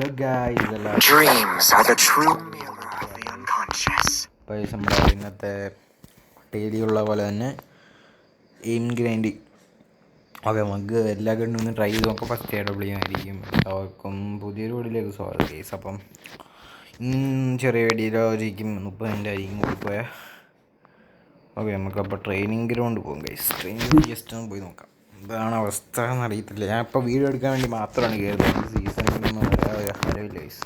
Hello guys എല്ലാവർക്കും Dreams are the true mirror of the unconscious. നമ്മുടെ ഇന്നത്തെ ഡെയിലിയുള്ള പോലെ തന്നെ എയിം ഗ്രൈൻഡിങ്. ഓക്കെ, നമുക്ക് എല്ലാ ഗണ്ണും ഒന്ന് ട്രൈ ചെയ്ത് നോക്കാം. ഫസ്റ്റ് AW ആയിരിക്കും. എല്ലാവർക്കും പുതിയൊരു വീഡിയോയിലേക്ക് സ്വാഗതം ഗൈസ്. അപ്പം ചെറിയ വീഡിയോയിലായിരിക്കും 30 ആയിരിക്കും കൂടിപ്പോയാൽ. ഓക്കെ, നമുക്കപ്പോൾ ട്രെയിനിങ് ഗ്രൗണ്ട് പോകും ഗൈസ്. ട്രെയിനിങ് ജസ്റ്റ് ഒന്ന് പോയി നോക്കാം എന്താണ് അവസ്ഥ എന്നറിയത്തില്ല. ഞാൻ ഇപ്പോൾ വീഡിയോ എടുക്കാൻ വേണ്ടി മാത്രമാണ് കയറുന്നത്. സീസണൊന്നും അറിയില്ല ഗൈസ്.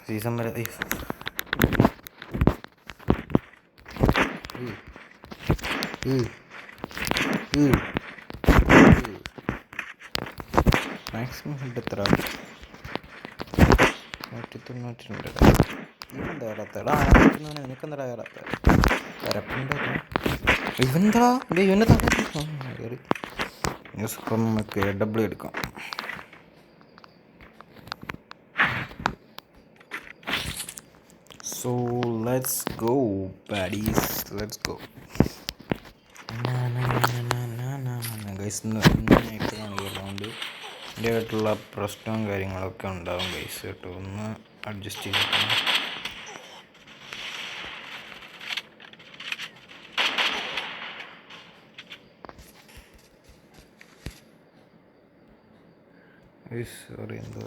സീസൺ വരെ മാക്സിമം ഹെഡ് എത്ര? 192. ഇവന്താ കയറാത്തടാ? നിനക്കെന്താ കയറാത്ത? കരപ്പുണ്ടോ ഇവന്താ? ഇവൻ്റെ കയറി. അപ്പം നമുക്ക് AW എടുക്കാം. So let's go buddies, let's go. Guys ഇപ്പോഴാണ് കയറുന്നത്. എൻ്റെ ആയിട്ടുള്ള പ്രശ്നവും കാര്യങ്ങളൊക്കെ ഉണ്ടാവും ഗൈസ് കേട്ടോ. ഒന്ന് അഡ്ജസ്റ്റ് ചെയ്തിരിക്കണം. സോറി, എന്തോ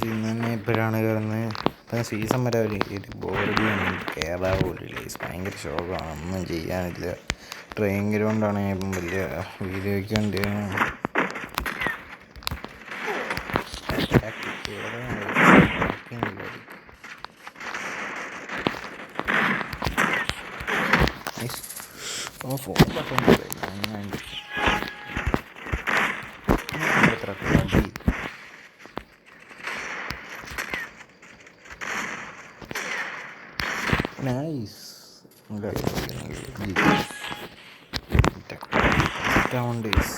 ഇന്ന് ഇപ്പോഴാണ് കയറുന്നത്. ഇപ്പം സീസൺ വരെ ഒരു ബോർഡിയാണ് കയറാവില്ല. ഭയങ്കര ശോകമാണ്, ഒന്നും ചെയ്യാനില്ല. ട്രെയിൻ ഗ്രൗണ്ടാണ് ഇപ്പം വലിയ വീഡിയോയ്ക്ക് വേണ്ടി ഫോൺ നൈസ്.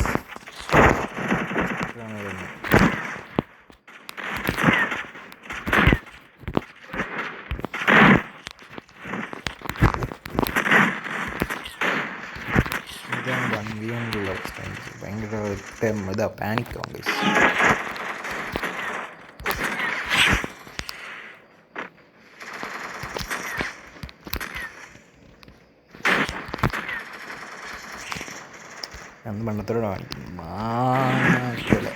ഭയങ്കര ഇതാ പാനിക്കാവും ഗൈസ്. അന്ന് പണ്ടത്തോടെ കാണിക്കും മാറ്റല.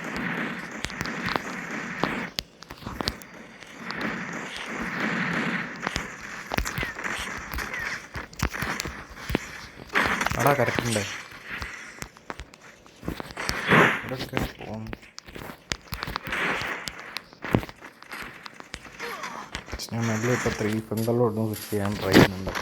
അടാ കറക്റ്റുണ്ടേ ഇവിടെയൊക്കെ പോകും. ഞാൻ നല്ല ഇപ്പോൾ 3 ഫിംഗറിലോട്ടും സ്വിച്ച് ചെയ്യാൻ ട്രൈ ചെയ്യുന്നുണ്ട്.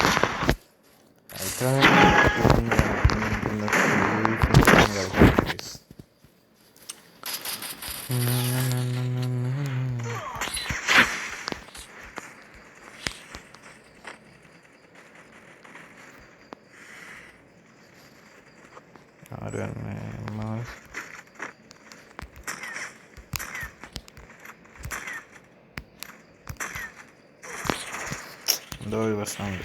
എന്തോ ഒരു പ്രശ്നമുണ്ട്.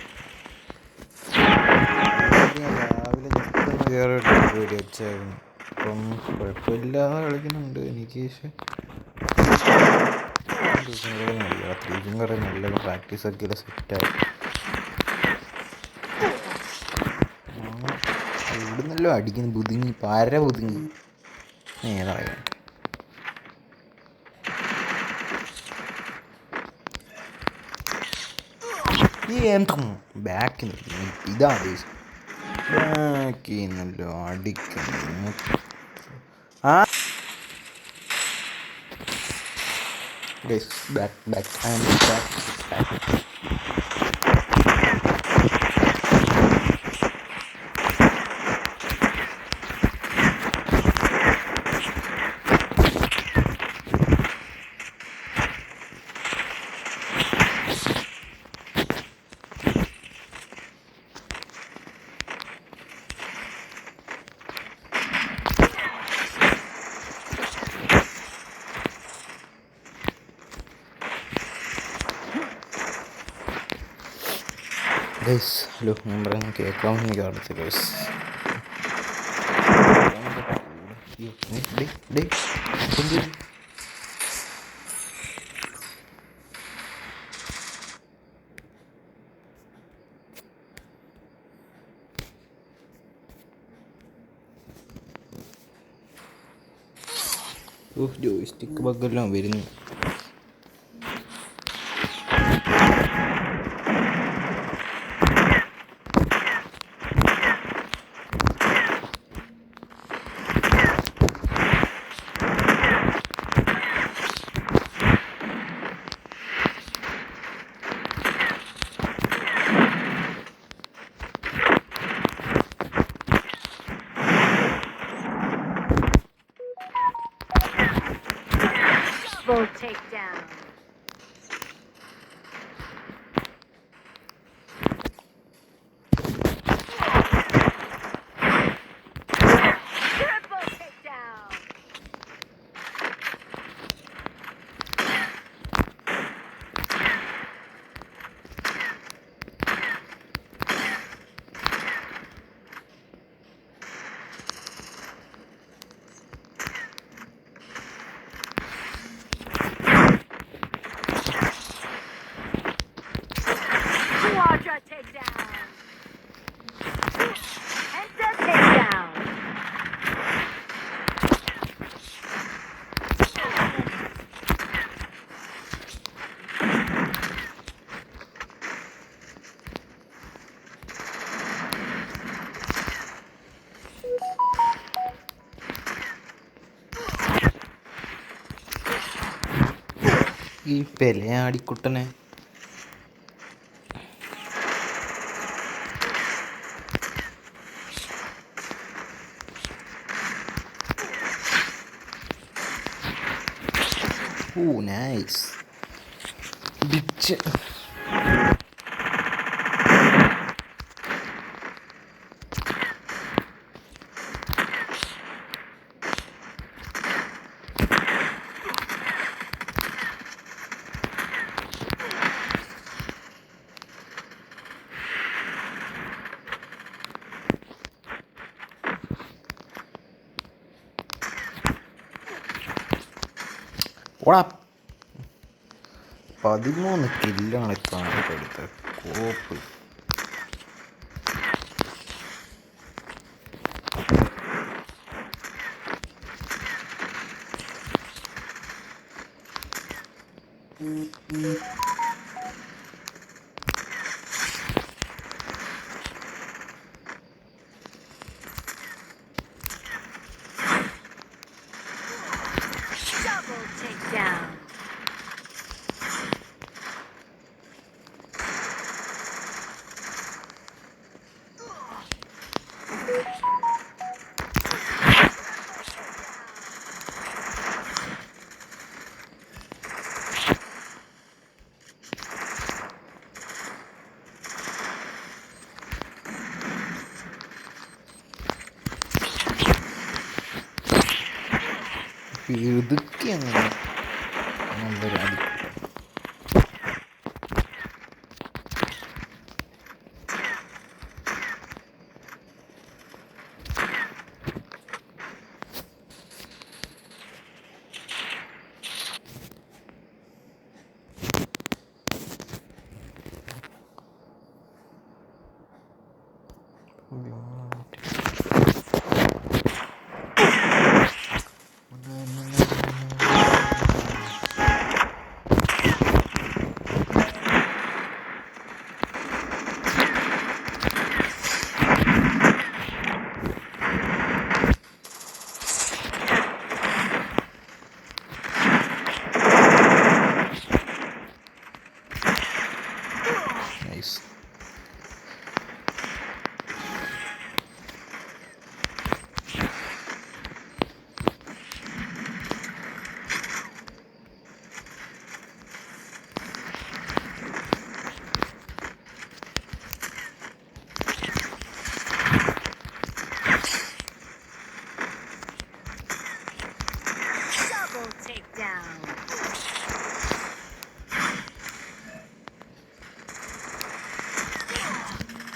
രാവിലെ ജസ്റ്റ് കയറിയിട്ട് വീഡിയോ വെച്ചായിരുന്നു. അപ്പം കുഴപ്പമില്ലാതെ കളിക്കുന്നുണ്ട്. എനിക്ക് കുറേ നല്ല പ്രാക്ടീസൊക്കെ സെറ്റായി. ഇവിടുന്നല്ലോ അടിക്കുന്നു. പുതുങ്ങി പാര പുതുങ്ങി ഏതാ പറയാ. ഈ എന്തും ബാക്കിൽ ഇതാണ് ബാക്കിന്നല്ലോ അടിക്കുന്നു. ബാക്ക് ഗൈസ് ഹലോ, ഞാൻ പറയുന്നത് കേൾക്കാൻ എനിക്ക് അറിയത്തില്ല ഗൈസ്. ജോയിസ്റ്റിക്ക് ബഗ്ഗെല്ലാം വരുന്നു. Double takedown. Triple takedown. Quadra takedown. Penta takedown. ഈ പെലയാടിക്കുട്ടനെ നൈസ് ബിച്ച്. ഓടാ, 13 കില്ലാണ് ഇപ്പം എടുത്തത്. കോപ്പ്. Double takedown. ഇതൊക്കെയാണ് നല്ലൊരു അടി. Nice. Double takedown.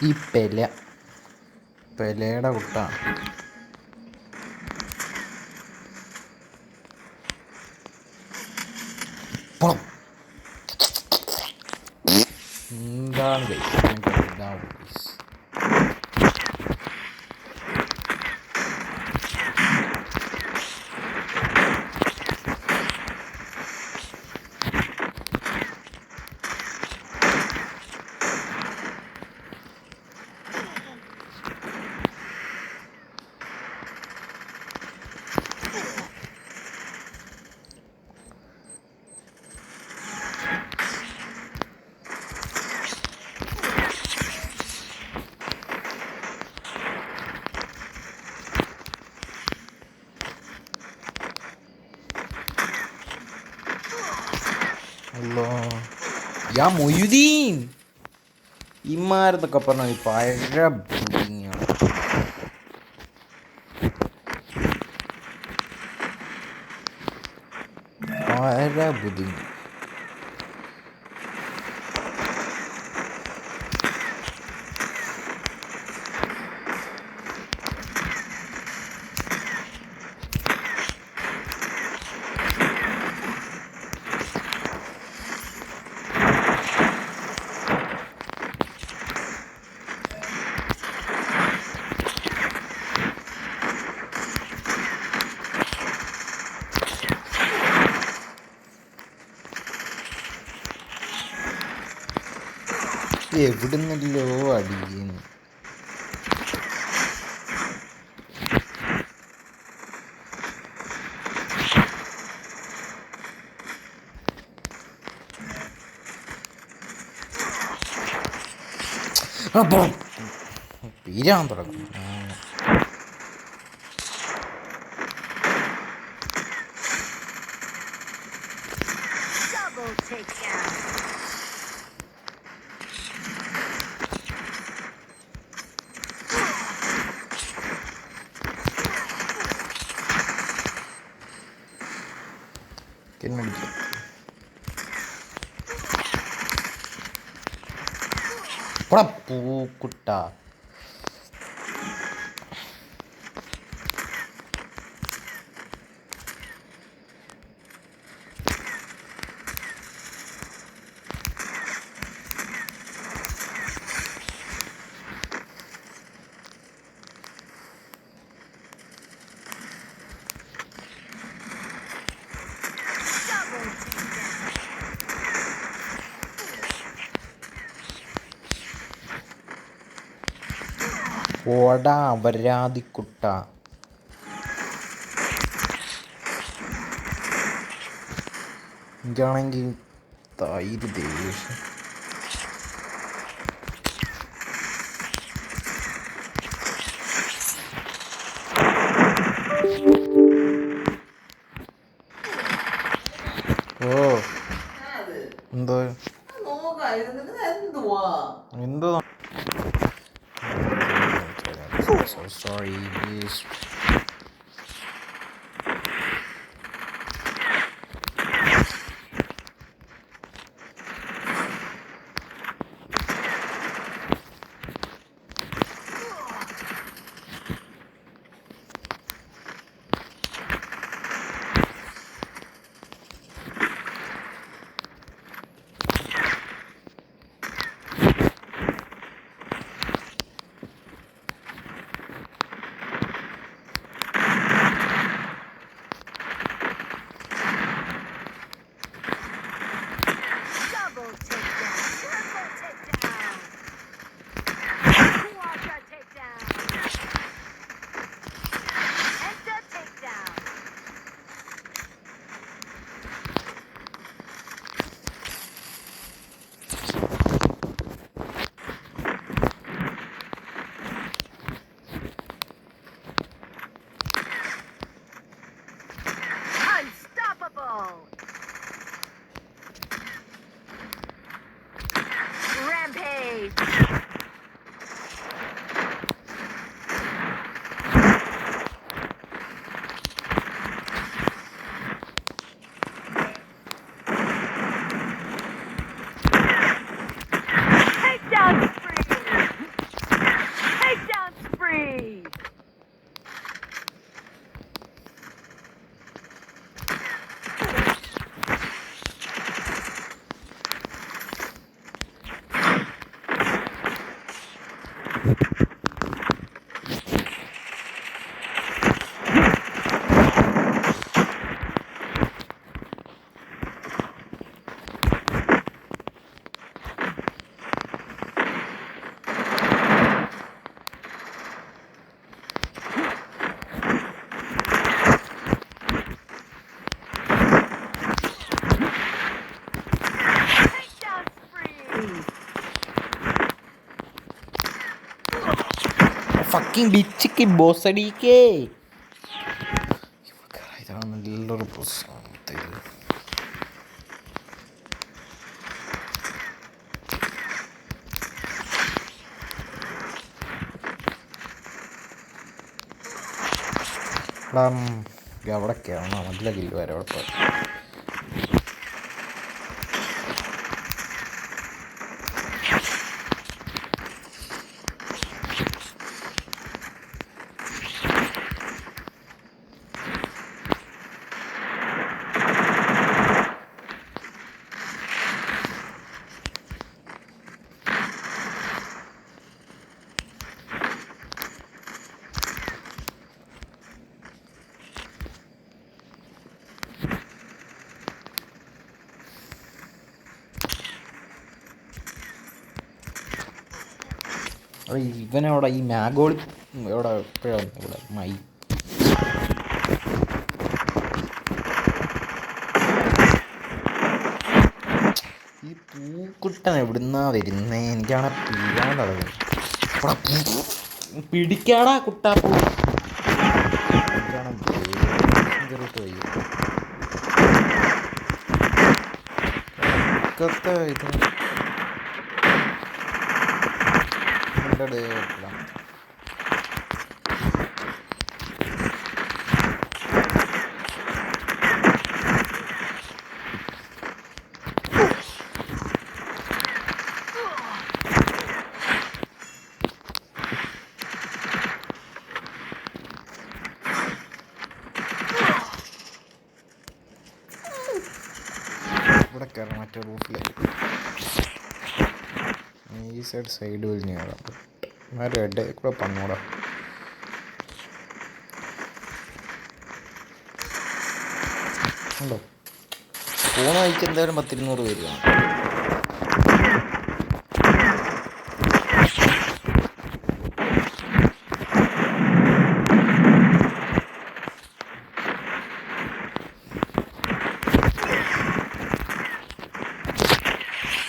ഈ പെലയുടെ കുട്ട എന്താണ് യാ മൊയ്യുദ്ദീൻ ഇമാരത്തൊക്കെ പറഞ്ഞാൽ പഴയ ബുദ്ധിയാണ്. പഴയ ബുദ്ധി എവിടുന്നല്ലോ അടിയുന്നു. പിരാൻ തുടങ്ങും. Double takedown. പൂക്കുട്ട ഓടാ അപരാധിക്കുട്ട. എനിക്കാണെങ്കിൽ തൈര് ദേഷ്യം. ഓ എന്തോ എന്തോ so sorry please. Takedown spree. Takedown spree. Fucking ബിച്ചിക്ക് ബോസ് അടിക്കേ. ഇതാണ് നല്ലൊരു പ്രശ്നം. അവിടെ കയറണം, നല്ല കില്ല് വരെ അവിടെ പോയി. ഇവനവിടെ ഈ മാഗോളി എവിടെ എപ്പോഴാണ് ഇവിടെ മൈ ഈ പൂക്കുട്ടൻ എവിടുന്നാ വരുന്നേ? എനിക്കാണെ പിടിക്കാൻ തുടങ്ങി. പിടിക്കാടാ കുട്ടാപ്പൂ. ഇത് ഇവിടെ കയറാം, മറ്റേ റൂഫിലേക്ക്. ഈ സൈഡ് വലിഞ്ഞ് കയറാം. ഇടയിൽ കൂടെ പന്നൂടാ. ഉണ്ടോ? ഫോൺ വായിച്ച് എന്തായാലും 10-200 പേര് കാണും.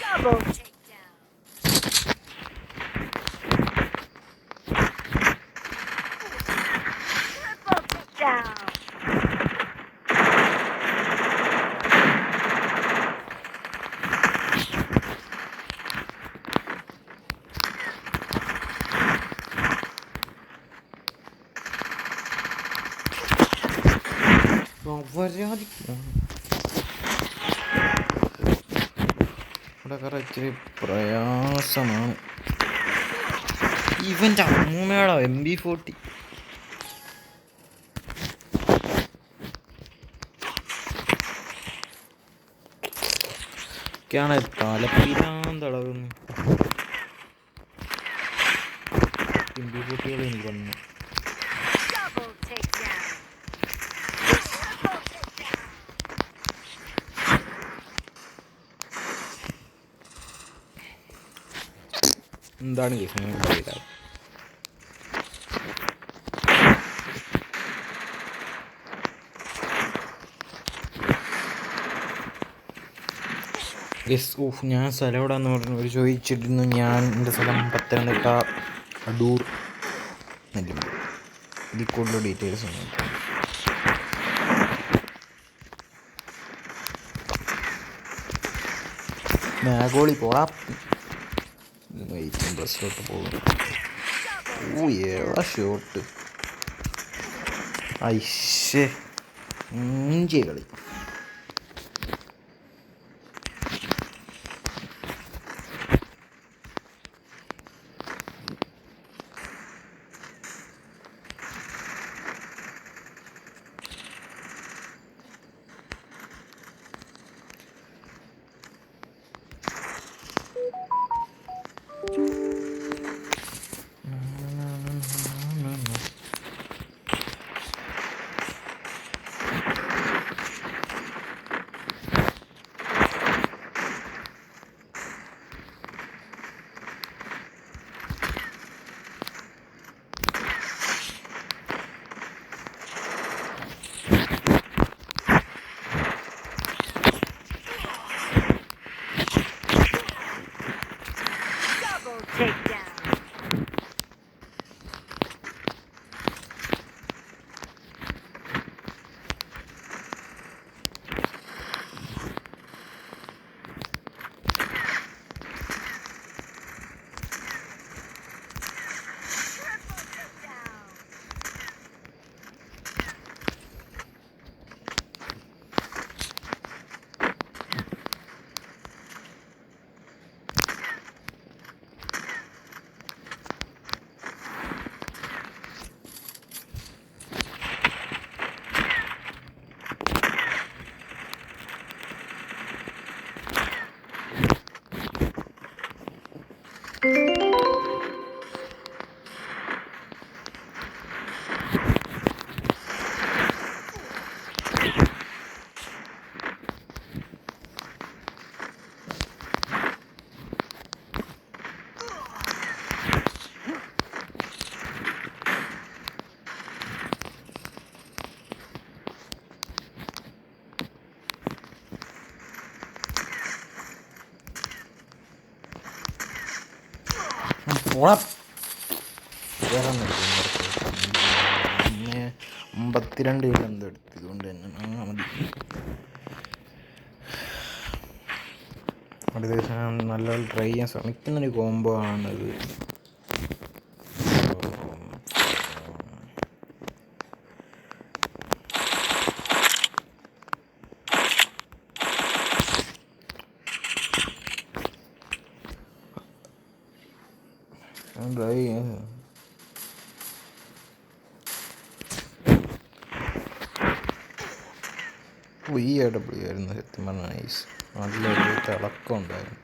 Double takedown. Triple takedown. ഇവിടെ കയറാൻ ഇച്ചിരി പ്രയാസമാണ്. ഇവൻ്റെ അമ്മൂമ്മയാടോ MB40. ഒക്കെയാണ് തലപ്പിരാന്തളകുന്നു. MB40 എനിക്ക് വന്നു. Double takedown. Triple takedown. എന്താണ് കേസ്? ഞാൻ സ്ഥലം എവിടെയാന്ന് പറഞ്ഞു ഒരു ചോദിച്ചിരുന്നു. ഞാൻ എൻ്റെ സ്ഥലം പത്തനംതിട്ട അടൂർ നെല്ലിമ. ഇതിൽ കൂടുതൽ ഡീറ്റെയിൽസ് ഒന്നും മാഗോളി പോടാ. ബസ്സിലോട്ട് പോകുന്നു. ഏതാ ഷോട്ട്? ഐശ്ശേ ഇഞ്ചി കളി. takedown. Triple takedown. പോടാ. വേറെ ഒന്നും പിന്നെ 52 കിലോ എന്തോ എടുത്തു. ഇതുകൊണ്ട് തന്നെ മതി. അടുത്ത ദിവസം ഞാൻ നല്ലപോലെ ട്രൈ ചെയ്യാൻ ശ്രമിക്കുന്നൊരു കോംബോ ആണത്. ട്രൈ ഈ ഡബ്ല്യു ആയിരുന്നു സത്യം പറഞ്ഞ നൈസ്. നല്ലൊരു തിളക്കം ഉണ്ടായിരുന്നു.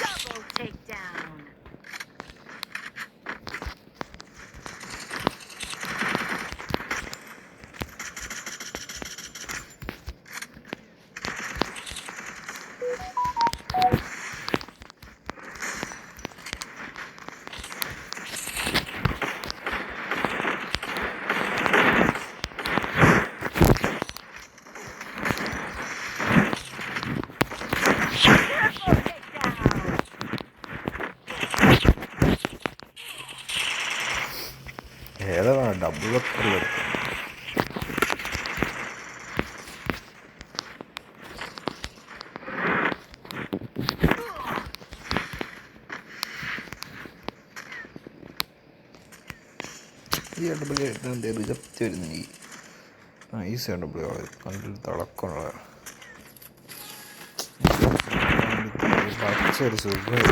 Double takedown. Triple takedown. ഏതാ ഡബിൾ വെക്കറുള്ളത്? ഈ ഡബിൾ റിജക്റ്റ് വരുന്നു. ഈ നൈസ് ഡബിൾ നല്ലൊരു തിളക്കമുള്ള പച്ചൊരു സുഖം.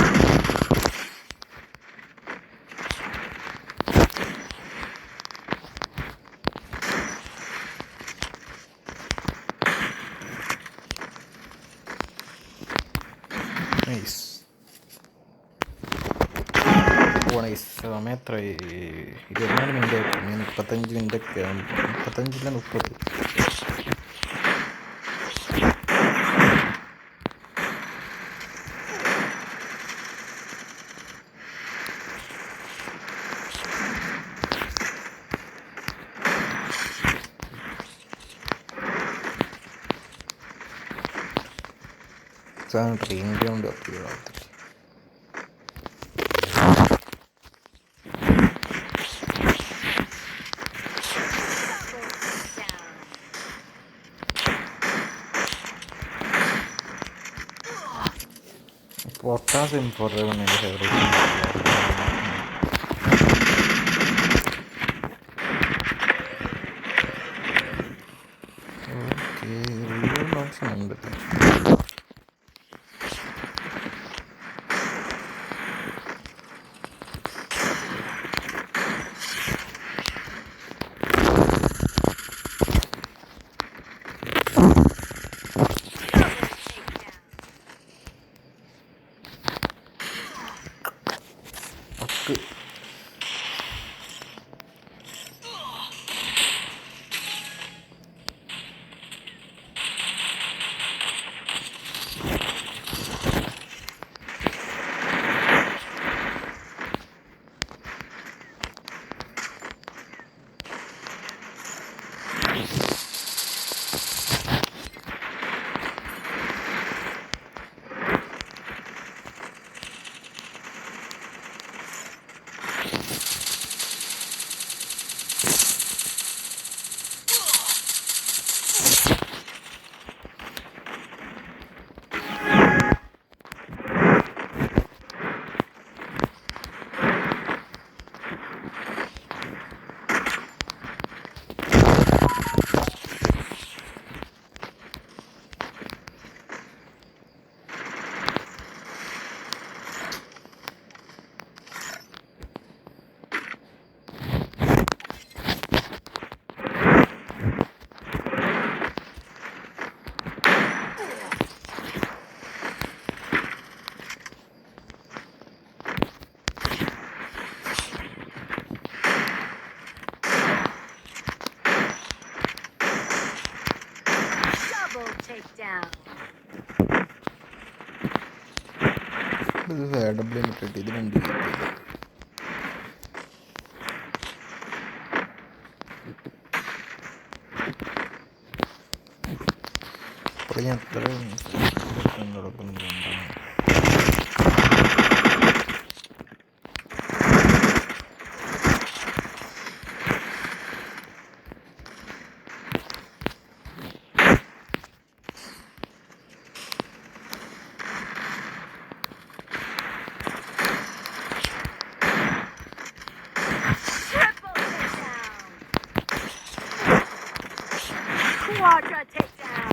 നൈസ്. ഓ നൈസ്. സമയം എത്ര? 24 മിനിറ്റ് ആയിട്ട് 35 മിനിറ്റ് ഒക്കെ 35 30. ട്രെയിൻ ഗ്രൗണ്ട് ഒക്കെ പൊട്ടാസ്യം ഫോർവൺ എൻ്റെ ഫേവറേറ്റ്. ഓക്കെ, റിവ്യൂ ഓപ്ഷൻ ഉണ്ട്. ടാസ്ക്. Double takedown. ഇത് വേഡബ്ല്യൂ ഇട്ടിട്ട് ഇത് രണ്ട് അപ്പോൾ ഞാൻ അത്ര നടക്കുന്നുണ്ട്. Triple takedown. Quadra takedown.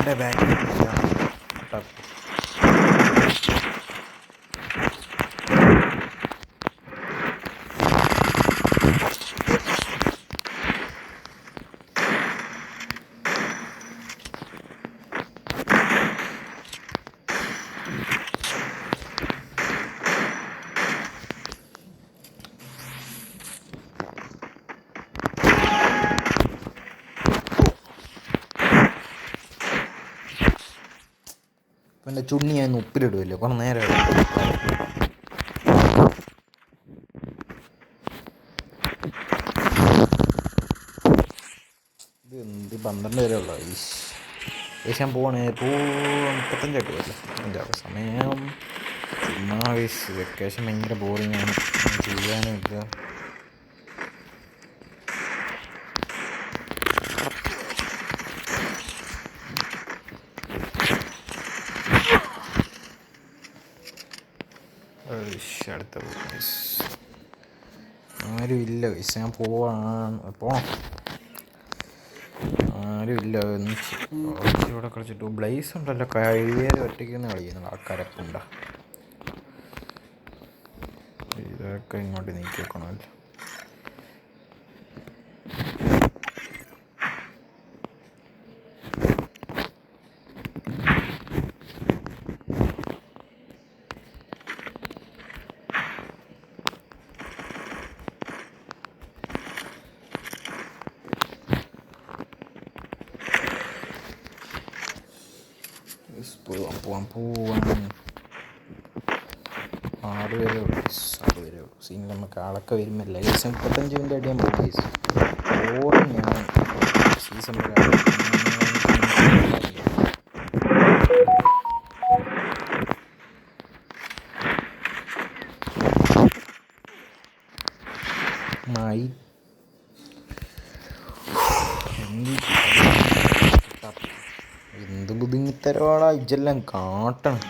എൻ്റെ ബാക്കിൽ എൻ്റെ ചുണ്ണി ഞാൻ ഉപ്പിലിടുമല്ലോ കുറേ നേരം ഇത് എന്ത് 12 വരെ ഉള്ളൂ. ഏകദേശം പോവാണ്. 35 വല്ല അഞ്ചാറ് സമയം ചുമ്മാ വെക്കേഷൻ ഭയങ്കര ബോറിങ്ങാണ്, ചെയ്യാനും ഇല്ല. അടുത്ത ആരും ഇല്ല വയസ്സ്, ഞാൻ പോണം. ആരും ഇല്ല. ഇവിടെ കളിച്ചിട്ട് ബ്ലേസ് ഉണ്ടല്ലോ, കഴിവേറെ ഒറ്റയ്ക്ക് കളിക്കുന്നു ആൾക്കാരൊക്കെ ഉണ്ടാ. ഇതൊക്കെ ഇങ്ങോട്ട് നീക്കി വെക്കണമല്ലോ. പോവാൻ 6 പേരേ ഉള്ളൂ. സീനിൽ നമുക്ക് ആളൊക്കെ വരുമ്പോൾ ഏകദേശം 35 മിനിറ്റ് ആയിട്ട് ഞാൻ പോകും. ഓടും ഞാൻ സീസൺ മായി എന്ത് ബുദ്ധിമുട്ടരവാടാ ഇജെല്ലാം കാട്ടണം.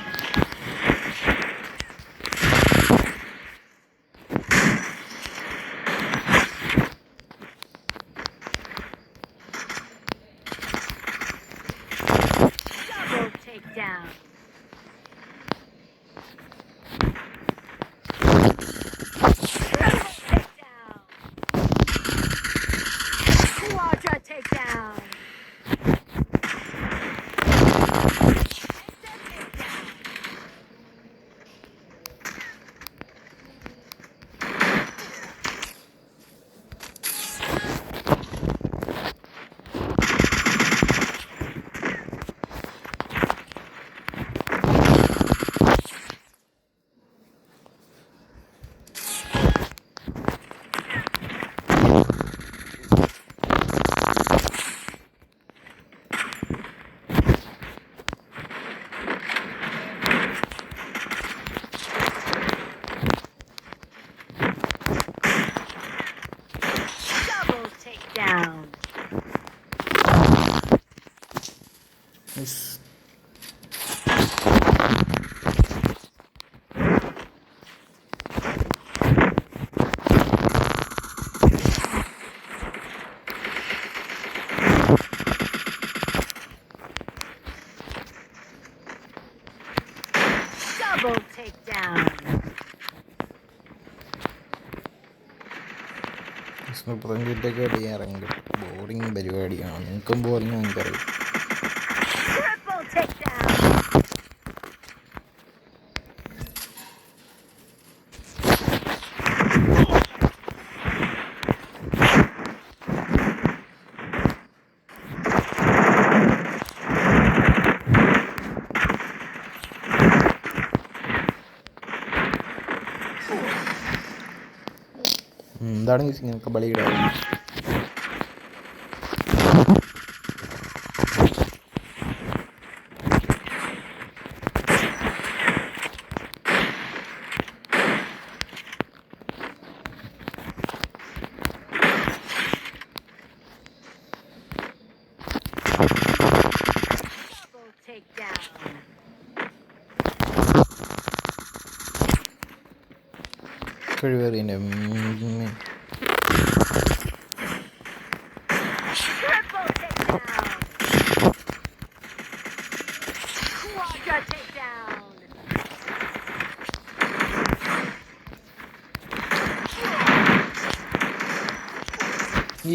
Double takedown. മുപ്പത്തഞ്ചിൻ്റെയൊക്കെ അടി ഇറങ്ങി ബോറിങ് പരിപാടിയാണ്. നിങ്ങൾക്കും ബോറിങ് എനിക്കറിയാം. Triple takedown. എന്താണ് നിങ്ങൾക്ക് ബലിയിടാൻ? Double takedown. കഴിവേറിൻ്റെ Triple takedown. Quadra takedown.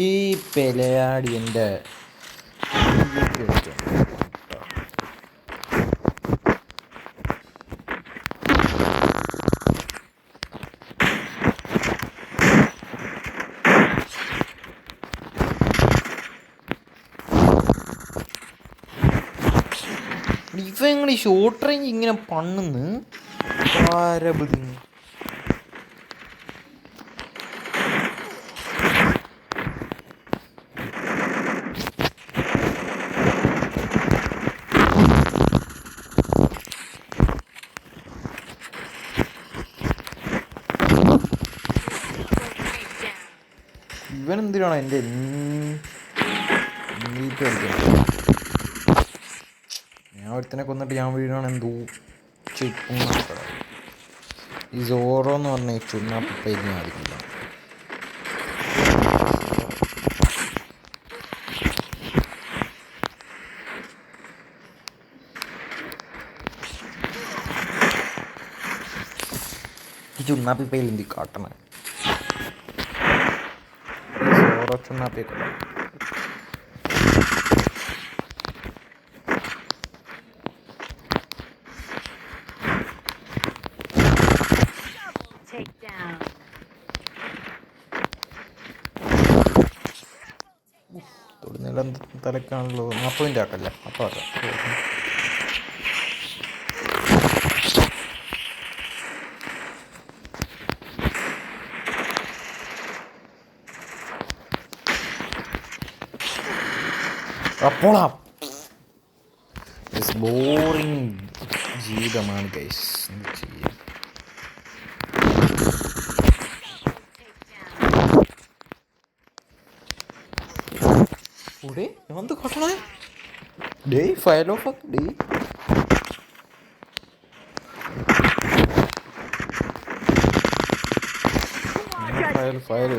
ഈ പെലയാടി എൻ്റെ ഇവങ്ങൾ ഈ ഷോർട്ട് റേഞ്ച് ഇങ്ങനെ പണ്ണുന്ന് ആരബുദ്ധി. ഇവനെന്തിനാണ് എൻ്റെ നീറ്റ് കളിക്കുന്നത്? ഞാൻ ഒരുത്തനെ കൊന്നിട്ട് ഞാൻ വീഴാണ് എന്തോ ചിപ്പും. ഈ സോറോ എന്ന് പറഞ്ഞ ഈ ചുണ്ണാപ്പിപ്പേരിന് ആയിരിക്കില്ല. ഈ ചുണ്ണാപ്പിപ്പേരിൽ എന്തി കാട്ടണേ? Sorrow ചുണ്ണാപ്പിയൊക്കെ Takedown. തൊടുന്നില്ല തലക്കാണല്ലോ. 40 ആക്കല്ലേ? അപ്പോൾ ആക്കാം. അപ്പോളാ ബോറിങ് ജീവിതമാണ് ഗൈസ്. എന്ത് ചെയ്യാം? ഇവിടെ എന്ത് കട്ടണേ? ഡേ ഫയൽ ഓഫ് ഡേ ഫയൽ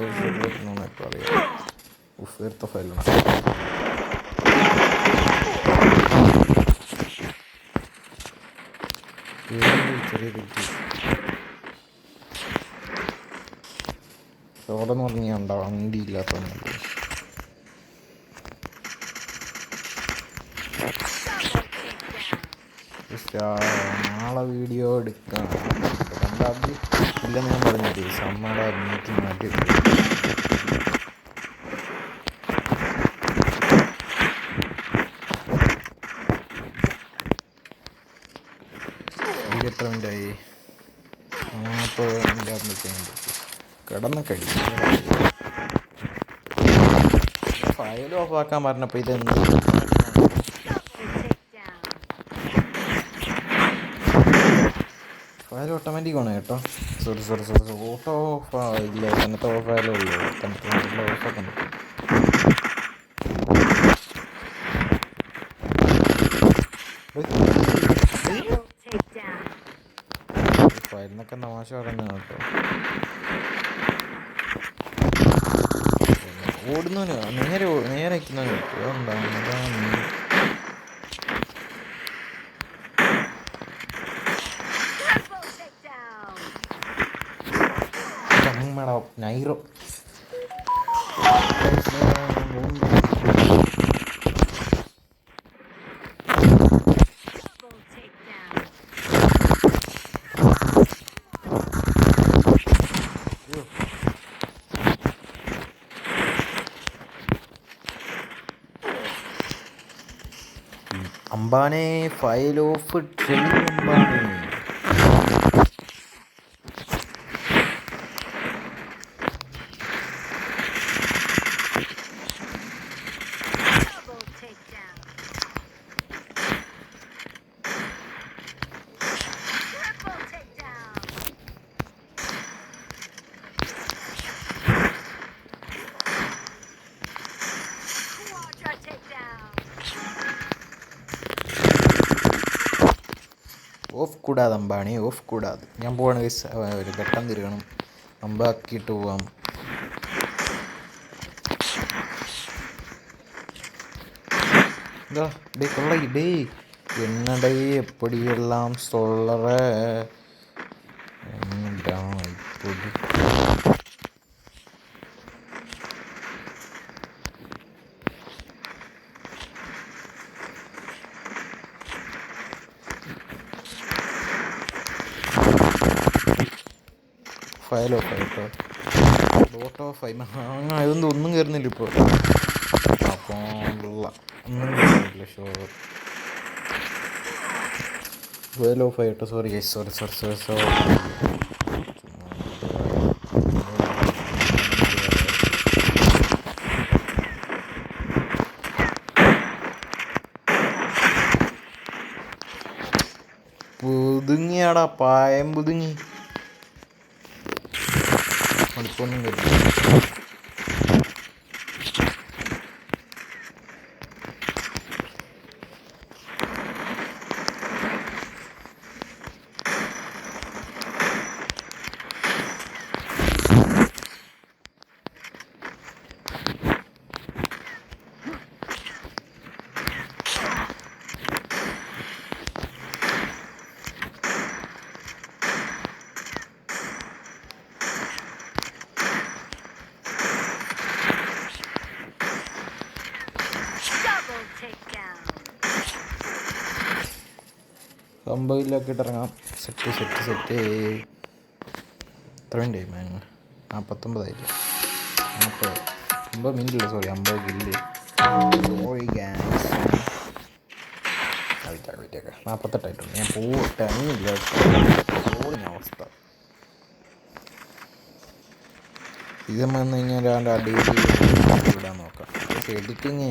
എന്നൊക്കെ അറിയാം. എടുത്ത ഫയലാണ്. ചെറിയ തെറ്റി ചോടെന്ന് പറഞ്ഞാൽ ഉണ്ടാവും. വണ്ടി ഇല്ലാത്തതൊന്നും നാളെ വീഡിയോ എടുക്കാം. രണ്ടാമത് ഇല്ലെന്ന് ഞാൻ പറഞ്ഞത് സമ്മയുടെ മീറ്റിംഗ് മാറ്റി എത്ര മിനിറ്റായി? 40 മിനിറ്റ് കിടന്ന കഴിയും. ഫയൽ ഓഫ് ആക്കാൻ പറഞ്ഞപ്പോൾ ഇതെന്ത് ഫയൽ ഓട്ടോമാറ്റിക് ആണ് കേട്ടോ. സോറി ഓട്ടോ ഓഫ് ഇല്ല. തന്നത്തെ ഓഫ് ആയാലേ ഉള്ളൂ. തന്നത്തെ ഓഫാക്കാൻ പറ്റും. ഫയലിനൊക്കെ തമാശ പറയുന്നതാണ് കേട്ടോ. ഓടുന്നവന് നേരെ വയ്ക്കുന്നവന് കിട്ടും. നൈറോ. Double takedown. അംബാനെ ഫയൽ ഓഫ് അംബാനെ. Double takedown. Triple takedown. Quadra takedown. ഓഫ് കൂടാതെ അമ്പാണി, ഓഫ് കൂടാതെ. ഞാൻ പോവാണ് ഗൈസ്. ഒരു ഘട്ടം തിരികണം, അമ്പാക്കിയിട്ട് പോവാം. டே கொள்ளை டே என்னடே எப்படியெல்லாம் சொல்கிற என்னடா இப்படி. ഫയലോ ഫയട്ടോ ഡോട്ടോ ഫൈമ ഇതൊന്നും ഒന്നും കയറുന്നില്ല ഇപ്പോൾ. അപ്പോൾ ഒന്നും കയറില്ല. ഷോ ഫയലോ ഫയട്ടോ. Sorry guys, sorry sorry sorry sorry. പുതുങ്ങിയാടാ, പായം പുതുങ്ങി. അടുപ്പൊന്നും കരുതി. Double takedown. സംഭവമില്ലാക്കിയിട്ട് ഇറങ്ങാം. Set set set. എത്രയും ടൈം 49 50 മിനിറ്റില്ല, സോറി 50 കില്ല്. Sorry guys. 48 ഞാൻ ടൈമില്ല. സോറി അവസ്ഥ. ഇത് വന്നു കഴിഞ്ഞാൽ അടിയിടാൻ നോക്കാം. പക്ഷേ എഡിറ്റിങ്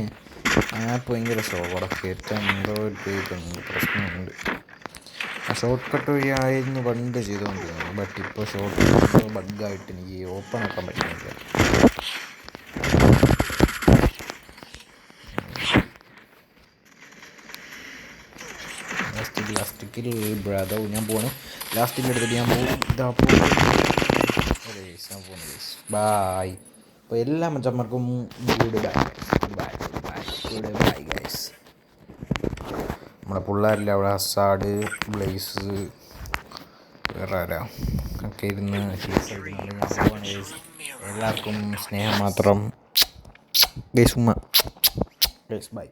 ആപ്പ് ഭയങ്കര ഷോടെ കയറ്റാൻ എന്തോ ഒരു പ്രശ്നമുണ്ട്. ആ ഷോർട്ട് കട്ട് വഴിയായിരുന്നു പണ്ട് ചെയ്തുകൊണ്ടിരുന്നത്. ബട്ട് ഇപ്പോൾ ഷോർട്ട് കട്ട് ബഗ്ഗായിട്ട് എനിക്ക് ഓപ്പൺ ആക്കാൻ പറ്റുന്നില്ല. ലാസ്റ്റിക്കിൽ ബ്രദർ ഞാൻ പോകണം. ലാസ്റ്റിൽ എടുത്തിട്ട് ഞാൻ പോകും. ഇതാ പോകും. ഞാൻ പോകുന്നു ഗൈസ്. ബായ്. അപ്പോൾ എല്ലാ മച്ചന്മാർക്കും goodbye bye bye goodbye guys. നമ്മളെ പിള്ളേരില്ല അവിടെ, ഹസാഡ്, ബ്ലേസ്, വേറെ ആരാ ഒക്കെ ഇരുന്ന് എല്ലാവർക്കും സ്നേഹം മാത്രം ഗൈസ്. ഉമ്മ ഗൈസ് ബൈ.